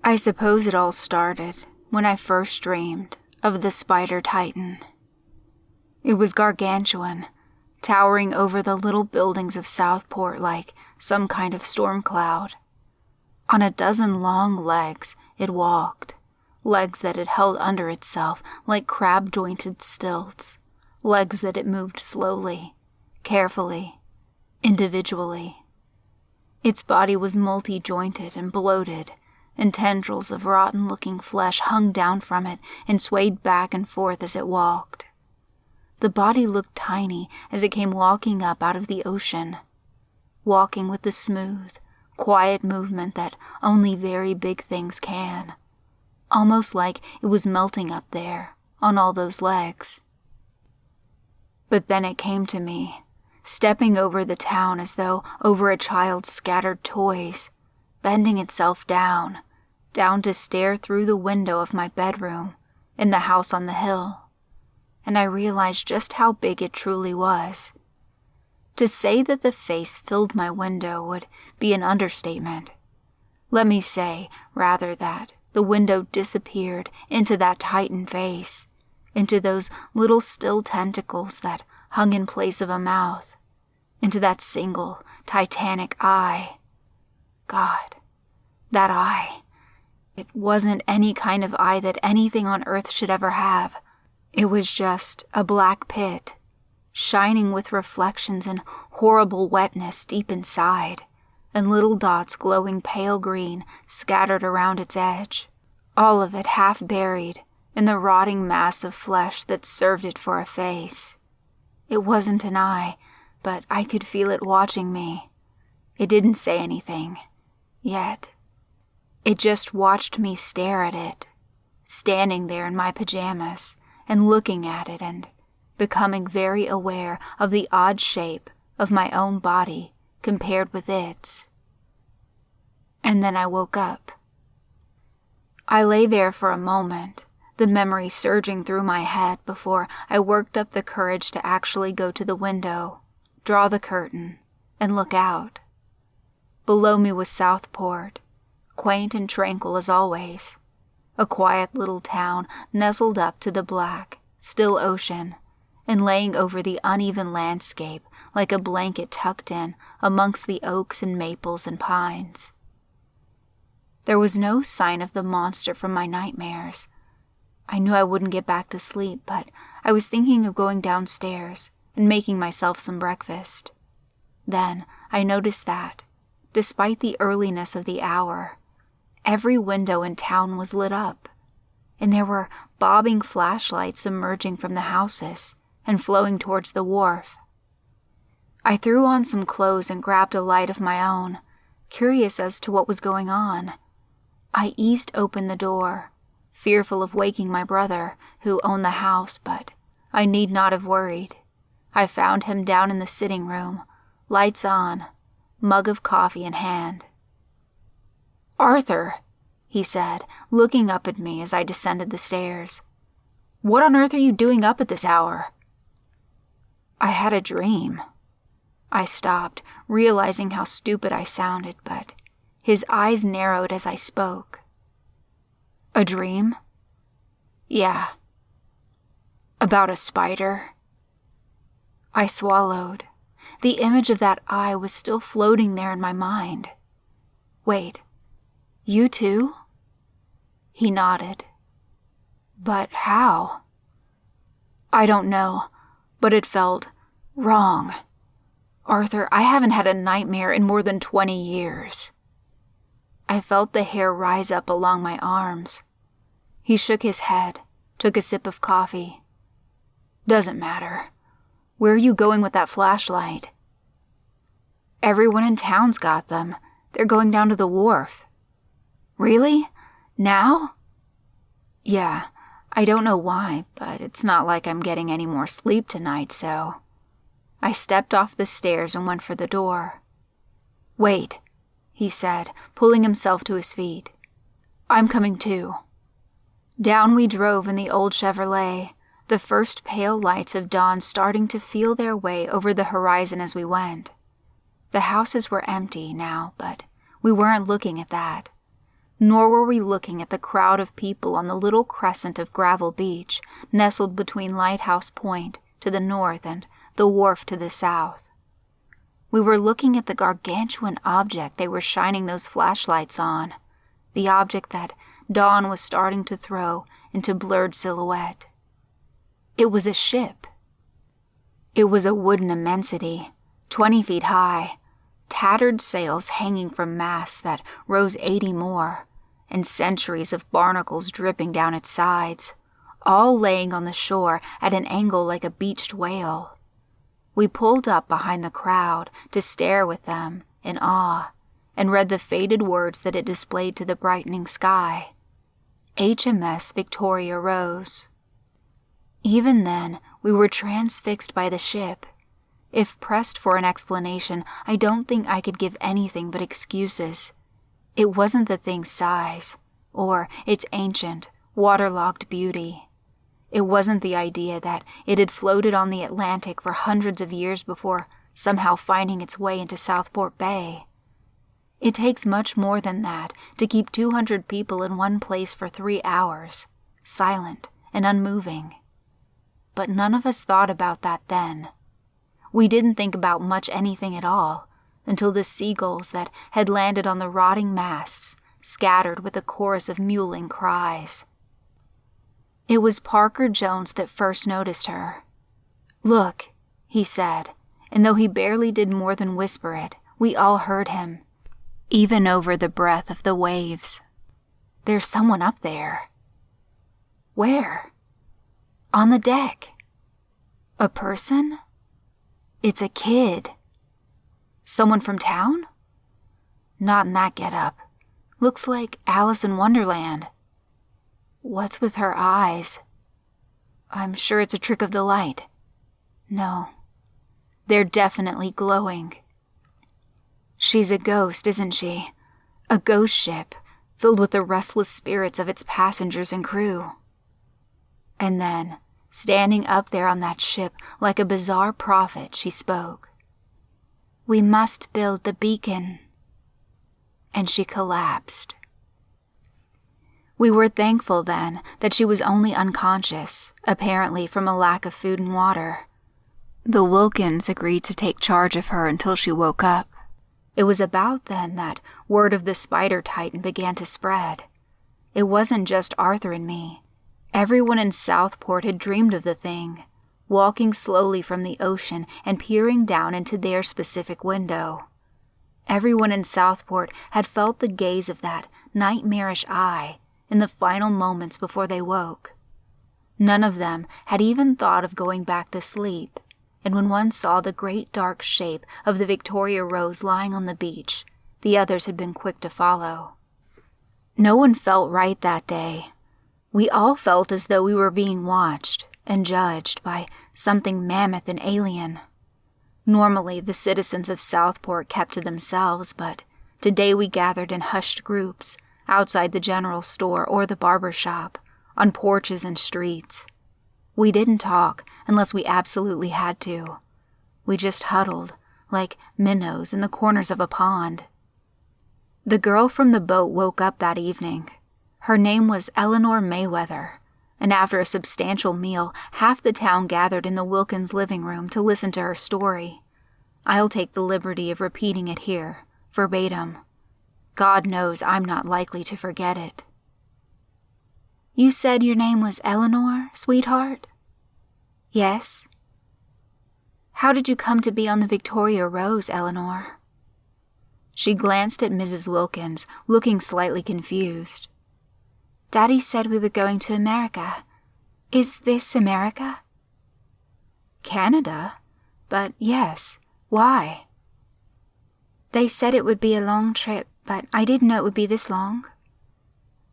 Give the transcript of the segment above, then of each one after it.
I suppose it all started when I first dreamed of the Spider Titan. It was gargantuan, towering over the little buildings of Southport like some kind of storm cloud. On a dozen long legs it walked, legs that it held under itself like crab-jointed stilts, legs that it moved slowly, carefully, individually. Its body was multi-jointed and bloated, and tendrils of rotten-looking flesh hung down from it and swayed back and forth as it walked. The body looked tiny as it came walking up out of the ocean, walking with the smooth, quiet movement that only very big things can, almost like it was melting up there on all those legs. But then it came to me, stepping over the town as though over a child's scattered toys, bending itself down to stare through the window of my bedroom in the house on the hill, and I realized just how big it truly was. To say that the face filled my window would be an understatement. Let me say, rather, that the window disappeared into that Titan face, into those little still tentacles that hung in place of a mouth, into that single, titanic eye. God, that eye. It wasn't any kind of eye that anything on earth should ever have. It was just a black pit, shining with reflections and horrible wetness deep inside, and little dots glowing pale green scattered around its edge, all of it half buried in the rotting mass of flesh that served it for a face. It wasn't an eye, but I could feel it watching me. It didn't say anything, yet. It just watched me stare at it, standing there in my pajamas and looking at it and becoming very aware of the odd shape of my own body compared with its. And then I woke up. I lay there for a moment, the memory surging through my head before I worked up the courage to actually go to the window, draw the curtain, and look out. Below me was Southport, quaint and tranquil as always, a quiet little town nestled up to the black, still ocean, and laying over the uneven landscape like a blanket tucked in amongst the oaks and maples and pines. There was no sign of the monster from my nightmares. I knew I wouldn't get back to sleep, but I was thinking of going downstairs and making myself some breakfast. Then I noticed that, despite the earliness of the hour, every window in town was lit up, and there were bobbing flashlights emerging from the houses and flowing towards the wharf. I threw on some clothes and grabbed a light of my own, curious as to what was going on. I eased open the door, fearful of waking my brother, who owned the house, but I need not have worried. I found him down in the sitting room, lights on, mug of coffee in hand. "Arthur," he said, looking up at me as I descended the stairs. "What on earth are you doing up at this hour?" "I had a dream." I stopped, realizing how stupid I sounded, but his eyes narrowed as I spoke. "A dream?" "Yeah." "About a spider?" I swallowed. The image of that eye was still floating there in my mind. "Wait, you too?" He nodded. "But how?" "I don't know, but it felt wrong. Arthur, I haven't had a nightmare in more than 20 years. I felt the hair rise up along my arms. He shook his head, took a sip of coffee. "Doesn't matter. Where are you going with that flashlight?" "Everyone in town's got them. They're going down to the wharf." "Really? Now?" "Yeah, I don't know why, but it's not like I'm getting any more sleep tonight, so..." I stepped off the stairs and went for the door. "Wait," he said, pulling himself to his feet. "I'm coming too." Down we drove in the old Chevrolet, the first pale lights of dawn starting to feel their way over the horizon as we went. The houses were empty now, but we weren't looking at that. nor were we looking at the crowd of people on the little crescent of gravel beach nestled between Lighthouse Point to the north and the wharf to the south. We were looking at the gargantuan object they were shining those flashlights on, the object that dawn was starting to throw into blurred silhouette. It was a ship. It was a wooden immensity, 20 feet high, tattered sails hanging from masts that rose 80 more, and centuries of barnacles dripping down its sides, all laying on the shore at an angle like a beached whale. We pulled up behind the crowd to stare with them in awe and read the faded words that it displayed to the brightening sky. HMS Victoria Rose. Even then, we were transfixed by the ship. If pressed for an explanation, I don't think I could give anything but excuses. It wasn't the thing's size, or its ancient, waterlogged beauty. It wasn't the idea that it had floated on the Atlantic for hundreds of years before somehow finding its way into Southport Bay. It takes much more than that to keep 200 people in one place for 3 hours, silent and unmoving. But none of us thought about that then. We didn't think about much anything at all until the seagulls that had landed on the rotting masts scattered with a chorus of mewling cries. It was Parker Jones that first noticed her. "Look," he said, and though he barely did more than whisper it, we all heard him, even over the breath of the waves. "There's someone up there." "Where?" "On the deck." "A person?" "It's a kid." "Someone from town?" "Not in that getup. Looks like Alice in Wonderland." "What's with her eyes?" "I'm sure it's a trick of the light." "No. They're definitely glowing." "She's a ghost, isn't she? A ghost ship, filled with the restless spirits of its passengers and crew." And then, standing up there on that ship like a bizarre prophet, she spoke. "We must build the beacon." And she collapsed. We were thankful then that she was only unconscious, apparently from a lack of food and water. The Wilkins agreed to take charge of her until she woke up. It was about then that word of the spider titan began to spread. It wasn't just Arthur and me. Everyone in Southport had dreamed of the thing, walking slowly from the ocean and peering down into their specific window. Everyone in Southport had felt the gaze of that nightmarish eye in the final moments before they woke. None of them had even thought of going back to sleep, and when one saw the great dark shape of the Victoria Rose lying on the beach, the others had been quick to follow. No one felt right that day. We all felt as though we were being watched and judged by something mammoth and alien. Normally, the citizens of Southport kept to themselves, but today we gathered in hushed groups, outside the general store or the barber shop, on porches and streets. We didn't talk unless we absolutely had to. We just huddled, like minnows in the corners of a pond. The girl from the boat woke up that evening. Her name was Eleanor Mayweather, and after a substantial meal, half the town gathered in the Wilkins living room to listen to her story. I'll take the liberty of repeating it here, verbatim. God knows I'm not likely to forget it. "You said your name was Eleanor, sweetheart?" "Yes." "How did you come to be on the Victoria Rose, Eleanor?" She glanced at Mrs. Wilkins, looking slightly confused. "Daddy said we were going to America. Is this America?" "Canada? But yes. Why?" "They said it would be a long trip, but I didn't know it would be this long."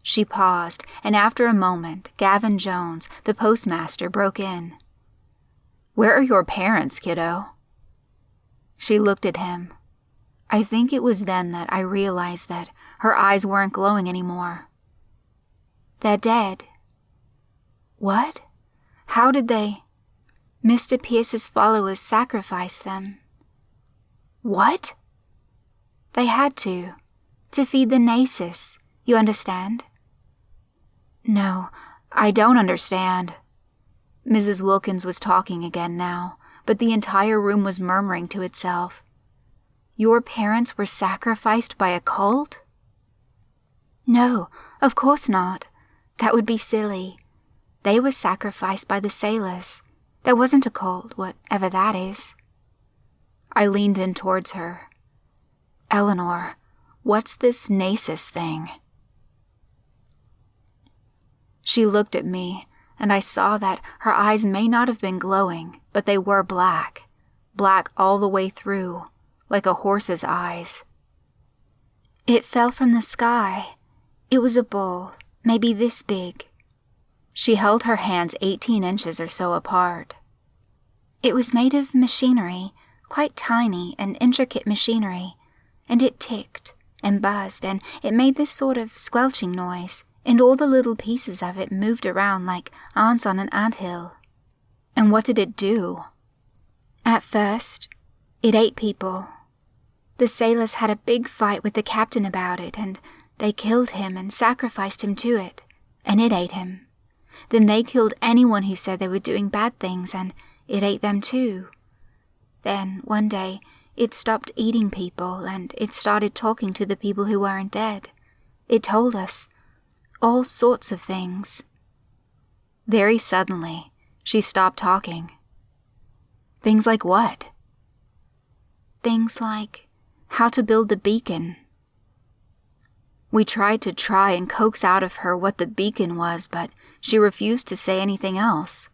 She paused, and after a moment, Gavin Jones, the postmaster, broke in. "Where are your parents, kiddo?" She looked at him. I think it was then that I realized that her eyes weren't glowing anymore. "They're dead." "What? How did they?" "Mr. Pierce's followers sacrificed them." "What?" "They had to feed the Naescus. You understand?" "No, I don't understand." Mrs. Wilkins was talking again now, but the entire room was murmuring to itself. "Your parents were sacrificed by a cult?" "No, of course not. That would be silly. They were sacrificed by the sailors. There wasn't a cult, whatever that is." I leaned in towards her. "Eleanor, what's this Naescus thing?" She looked at me, and I saw that her eyes may not have been glowing, but they were black all the way through, like a horse's eyes. "It fell from the sky. It was a ball, maybe this big." She held her hands 18 inches or so apart. "It was made of machinery, quite tiny and intricate machinery, and it ticked and buzzed, and it made this sort of squelching noise, and all the little pieces of it moved around like ants on an anthill." "And what did it do?" "At first, it ate people. The sailors had a big fight with the captain about it, and they killed him and sacrificed him to it, and it ate him. Then they killed anyone who said they were doing bad things, and it ate them too. Then, one day, it stopped eating people, and it started talking to the people who weren't dead. It told us all sorts of things." Very suddenly, she stopped talking. "Things like what?" "Things like how to build the beacon." We tried and coax out of her what the beacon was, but she refused to say anything else.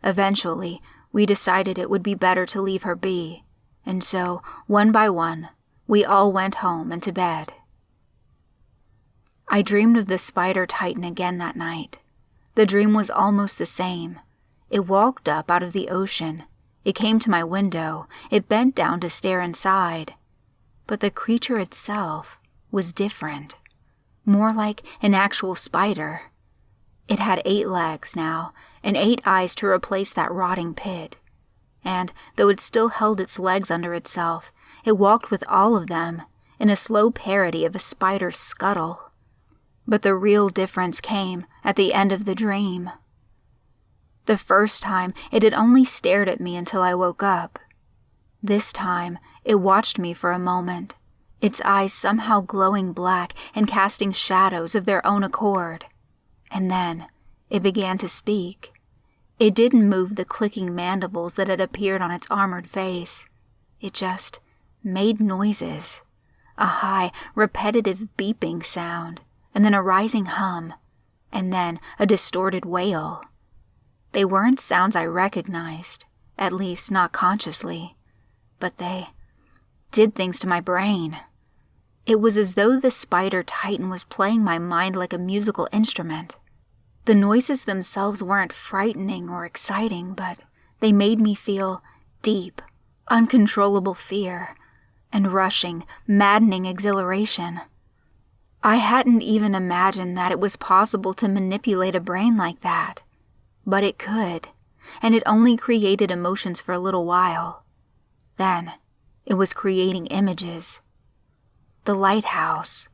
Eventually, we decided it would be better to leave her be, and so, one by one, we all went home and to bed. I dreamed of the spider titan again that night. The dream was almost the same. It walked up out of the ocean. It came to my window. It bent down to stare inside. But the creature itself was different. More like an actual spider. It had 8 legs now, and 8 eyes to replace that rotting pit. And, though it still held its legs under itself, it walked with all of them, in a slow parody of a spider's scuttle. But the real difference came at the end of the dream. The first time, it had only stared at me until I woke up. This time, it watched me for a moment, its eyes somehow glowing black and casting shadows of their own accord. And then, it began to speak. It didn't move the clicking mandibles that had appeared on its armored face. It just made noises. A high, repetitive beeping sound, and then a rising hum, and then a distorted wail. They weren't sounds I recognized, at least not consciously, but they did things to my brain. It was as though the spider titan was playing my mind like a musical instrument. The noises themselves weren't frightening or exciting, but they made me feel deep, uncontrollable fear, and rushing, maddening exhilaration. I hadn't even imagined that it was possible to manipulate a brain like that. But it could, and it only created emotions for a little while. Then, it was creating images. The lighthouse.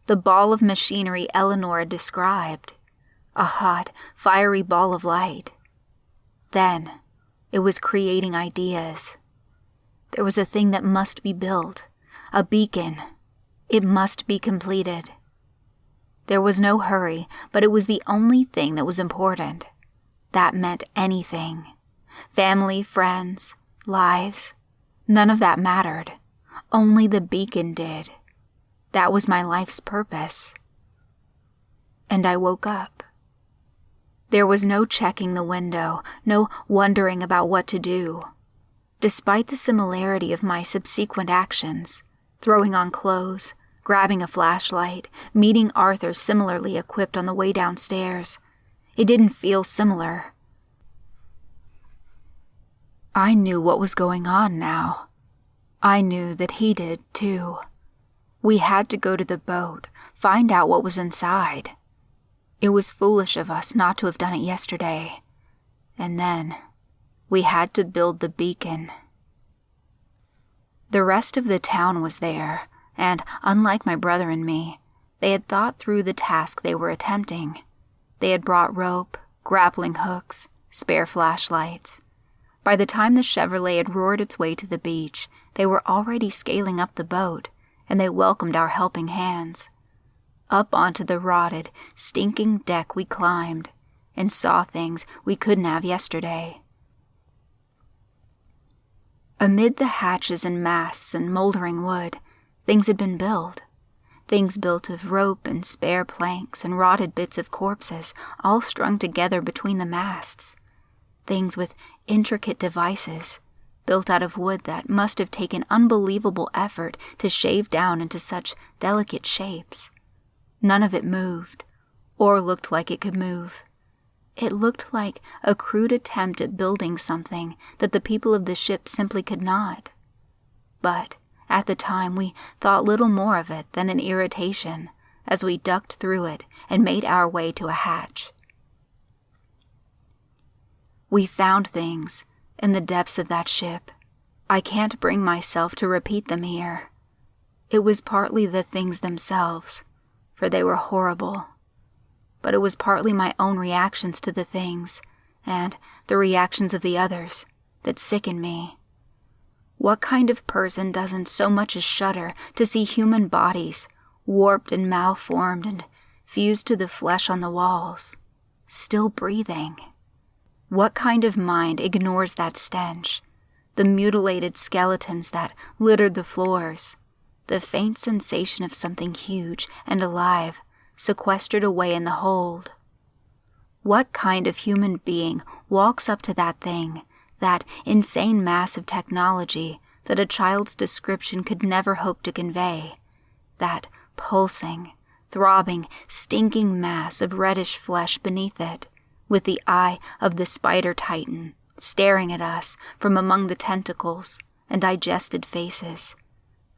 The ball of machinery Eleanor had described. A hot, fiery ball of light. Then, it was creating ideas. There was a thing that must be built. A beacon. It must be completed. There was no hurry, but it was the only thing that was important. That meant anything. Family, friends, lives. None of that mattered. Only the beacon did. That was my life's purpose. And I woke up. There was no checking the window, no wondering about what to do. Despite the similarity of my subsequent actions, throwing on clothes, grabbing a flashlight, meeting Arthur similarly equipped on the way downstairs, it didn't feel similar. I knew what was going on now. I knew that he did, too. We had to go to the boat, find out what was inside. It was foolish of us not to have done it yesterday. And then, we had to build the beacon. The rest of the town was there, and unlike my brother and me, They had thought through the task they were attempting. They had brought rope, grappling hooks, spare flashlights. By the time the Chevrolet had roared its way to the beach, they were already scaling up the boat, and they welcomed our helping hands. Up onto the rotted, stinking deck we climbed, and saw things we couldn't have yesterday. Amid the hatches and masts and moldering wood, things had been built. Things built of rope and spare planks and rotted bits of corpses, all strung together between the masts. Things with intricate devices, built out of wood that must have taken unbelievable effort to shave down into such delicate shapes. None of it moved, or looked like it could move. It looked like a crude attempt at building something that the people of the ship simply could not. But at the time, we thought little more of it than an irritation as we ducked through it and made our way to a hatch. We found things in the depths of that ship. I can't bring myself to repeat them here. It was partly the things themselves, for they were horrible. But it was partly my own reactions to the things, and the reactions of the others, that sickened me. What kind of person doesn't so much as shudder to see human bodies, warped and malformed and fused to the flesh on the walls, still breathing? What kind of mind ignores that stench, the mutilated skeletons that littered the floors, the faint sensation of something huge and alive sequestered away in the hold? What kind of human being walks up to that thing, that insane mass of technology that a child's description could never hope to convey, that pulsing, throbbing, stinking mass of reddish flesh beneath it, with the eye of the spider titan staring at us from among the tentacles and digested faces,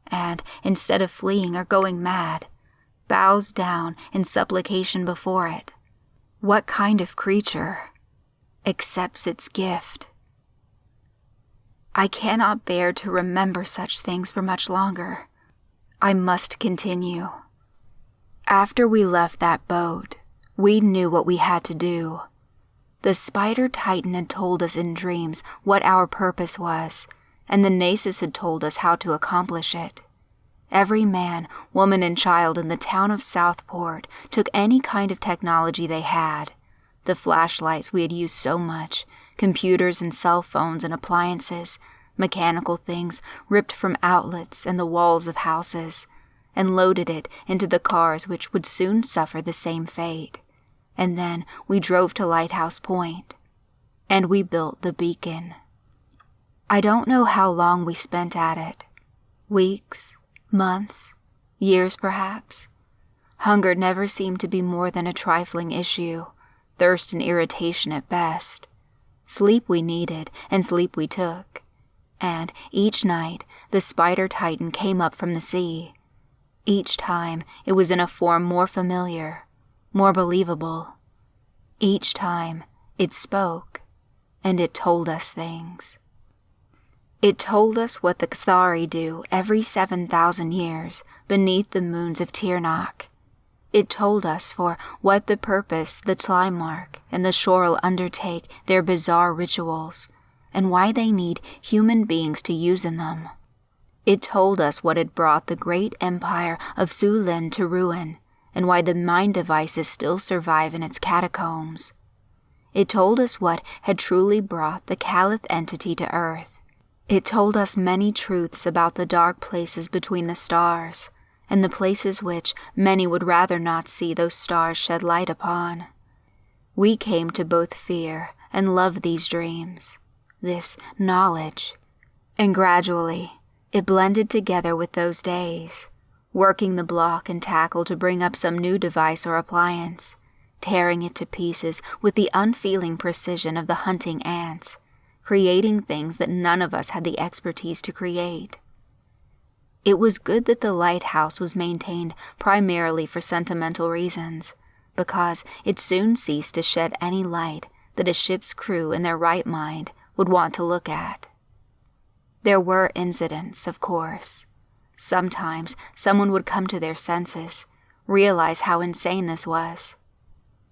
and instead of fleeing or going mad, bows down in supplication before it? What kind of creature accepts its gift? I cannot bear to remember such things for much longer. I must continue. After we left that boat, we knew what we had to do. The spider titan had told us in dreams what our purpose was, and the Naescus had told us how to accomplish it. Every man, woman, and child in the town of Southport took any kind of technology they had. The flashlights we had used so much, computers and cell phones and appliances, mechanical things ripped from outlets and the walls of houses, and loaded it into the cars which would soon suffer the same fate. And then we drove to Lighthouse Point, and we built the beacon. I don't know how long we spent at it. Weeks, months, years perhaps. Hunger never seemed to be more than a trifling issue, thirst and irritation at best. Sleep we needed, and sleep we took. And each night the spider titan came up from the sea. Each time it was in a form more familiar, more believable. Each time it spoke, and it told us things. It told us what the Cathari do every 7,000 years beneath the moons of Tirnoch. It told us for what the purpose the Tlimark and the Shorel undertake their bizarre rituals, and why they need human beings to use in them. It told us what had brought the great empire of Zulin to ruin, and why the mind devices still survive in its catacombs. It told us what had truly brought the Caliph entity to Earth. It told us many truths about the dark places between the stars, and the places which many would rather not see those stars shed light upon. We came to both fear and love these dreams, this knowledge, and gradually it blended together with those days, working the block and tackle to bring up some new device or appliance, tearing it to pieces with the unfeeling precision of the hunting ants, creating things that none of us had the expertise to create. It was good that the lighthouse was maintained primarily for sentimental reasons, because it soon ceased to shed any light that a ship's crew in their right mind would want to look at. There were incidents, of course. Sometimes someone would come to their senses, realize how insane this was.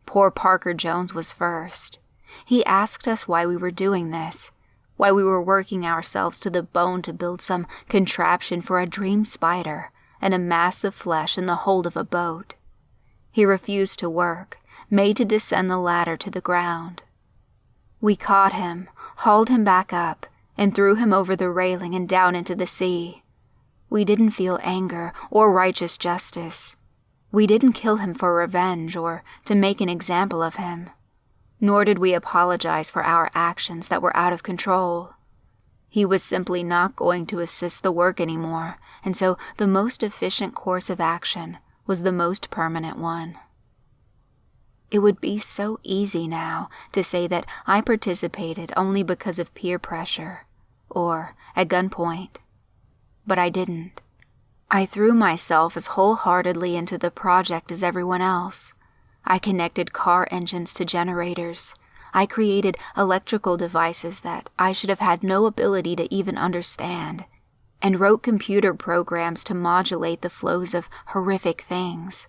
Poor Parker Jones was first. He asked us why we were doing this, why we were working ourselves to the bone to build some contraption for a dream spider and a mass of flesh in the hold of a boat. He refused to work, made to descend the ladder to the ground. We caught him, hauled him back up, and threw him over the railing and down into the sea. We didn't feel anger or righteous justice. We didn't kill him for revenge or to make an example of him. Nor did we apologize for our actions that were out of control. He was simply not going to assist the work anymore, and so the most efficient course of action was the most permanent one. It would be so easy now to say that I participated only because of peer pressure, or at gunpoint. But I didn't. I threw myself as wholeheartedly into the project as everyone else. I connected car engines to generators. I created electrical devices that I should have had no ability to even understand, and wrote computer programs to modulate the flows of horrific things.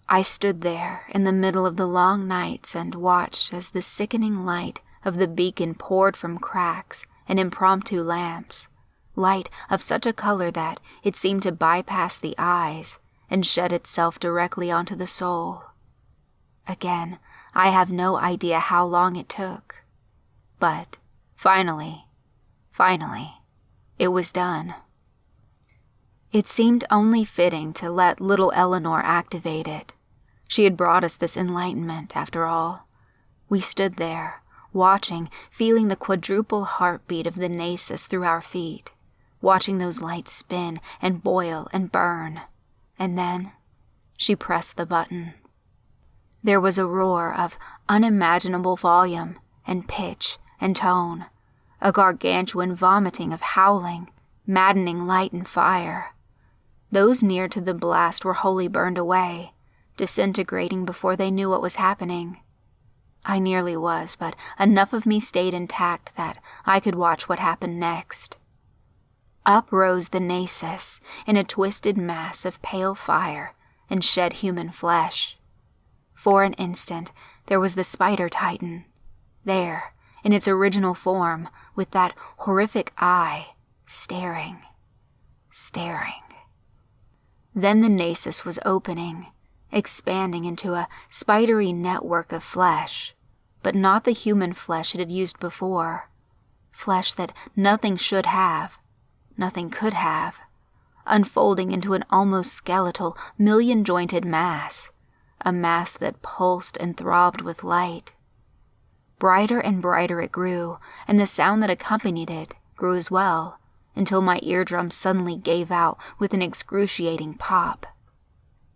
I stood there in the middle of the long nights and watched as the sickening light of the beacon poured from cracks and impromptu lamps, light of such a color that it seemed to bypass the eyes and shed itself directly onto the soul. Again, I have no idea how long it took. But finally, it was done. It seemed only fitting to let little Eleanor activate it. She had brought us this enlightenment, after all. We stood there, watching, feeling the quadruple heartbeat of the Naescus through our feet, watching those lights spin and boil and burn. And then she pressed the button. There was a roar of unimaginable volume and pitch and tone, a gargantuan vomiting of howling, maddening light and fire. Those near to the blast were wholly burned away, disintegrating before they knew what was happening. I nearly was, but enough of me stayed intact that I could watch what happened next. Up rose the Naescus in a twisted mass of pale fire and shed human flesh. For an instant, there was the spider titan, there, in its original form, with that horrific eye, staring. Then the Naescus was opening, expanding into a spidery network of flesh, but not the human flesh it had used before, flesh that nothing should have, nothing could have, unfolding into an almost skeletal, million-jointed mass, a mass that pulsed and throbbed with light. Brighter and brighter it grew, and the sound that accompanied it grew as well, until my eardrums suddenly gave out with an excruciating pop.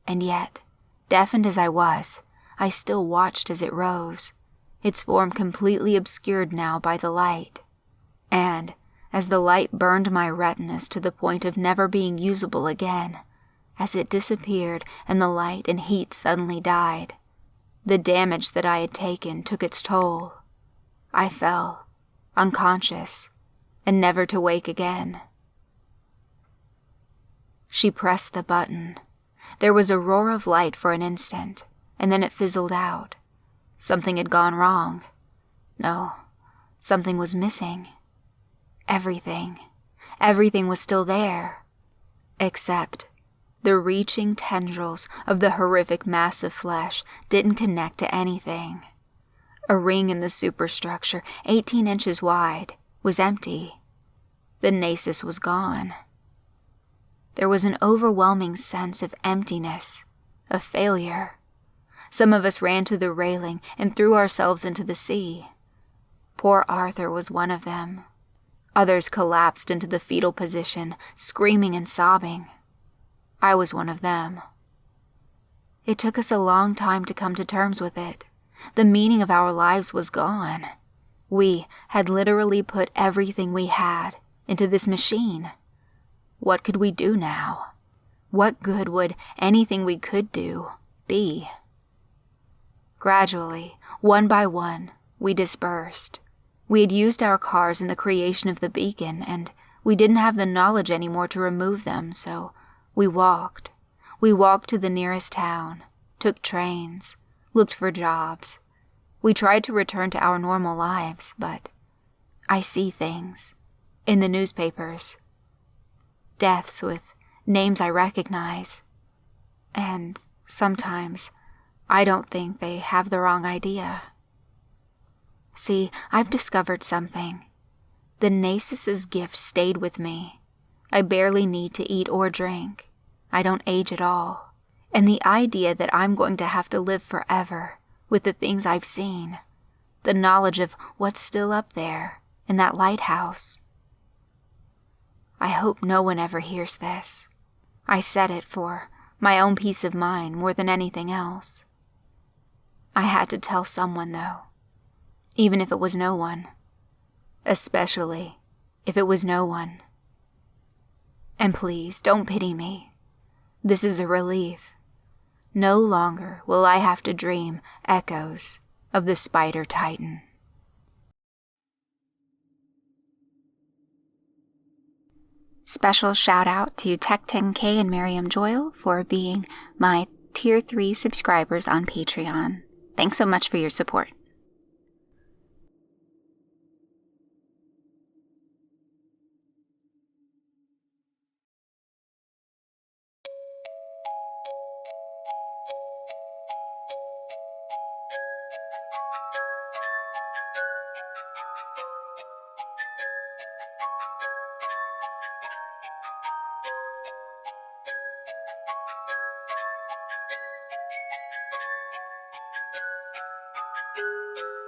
And yet, deafened as I was, I still watched as it rose, its form completely obscured now by the light. And, as the light burned my retinas to the point of never being usable again, as it disappeared and the light and heat suddenly died, the damage that I had taken took its toll. I fell, unconscious, and never to wake again. She pressed the button. There was a roar of light for an instant, and then it fizzled out. Something had gone wrong. No, something was missing. Everything was still there, except the reaching tendrils of the horrific mass of flesh didn't connect to anything. A ring in the superstructure, 18 inches wide, was empty. The Naescus was gone. There was an overwhelming sense of emptiness, of failure. Some of us ran to the railing and threw ourselves into the sea. Poor Arthur was one of them. Others collapsed into the fetal position, screaming and sobbing. I was one of them. It took us a long time to come to terms with it. The meaning of our lives was gone. We had literally put everything we had into this machine. What could we do now? What good would anything we could do be? Gradually, one by one, we dispersed. We had used our cars in the creation of the beacon, and we didn't have the knowledge anymore to remove them, so we walked We walked to the nearest town, took trains, looked for jobs. We tried to return to our normal lives, but I see things in the newspapers. Deaths with names I recognize. And sometimes I don't think they have the wrong idea. See, I've discovered something. The Naescus' gift stayed with me. I barely need to eat or drink. I don't age at all. And the idea that I'm going to have to live forever with the things I've seen, the knowledge of what's still up there in that lighthouse. I hope no one ever hears this. I said it for my own peace of mind more than anything else. I had to tell someone, though, even if it was no one. Especially if it was no one. And please, don't pity me. This is a relief. No longer will I have to dream echoes of the Spider Titan. Special shout out to Tech10K and Miriam Joyle for being my Tier 3 subscribers on Patreon. Thanks so much for your support.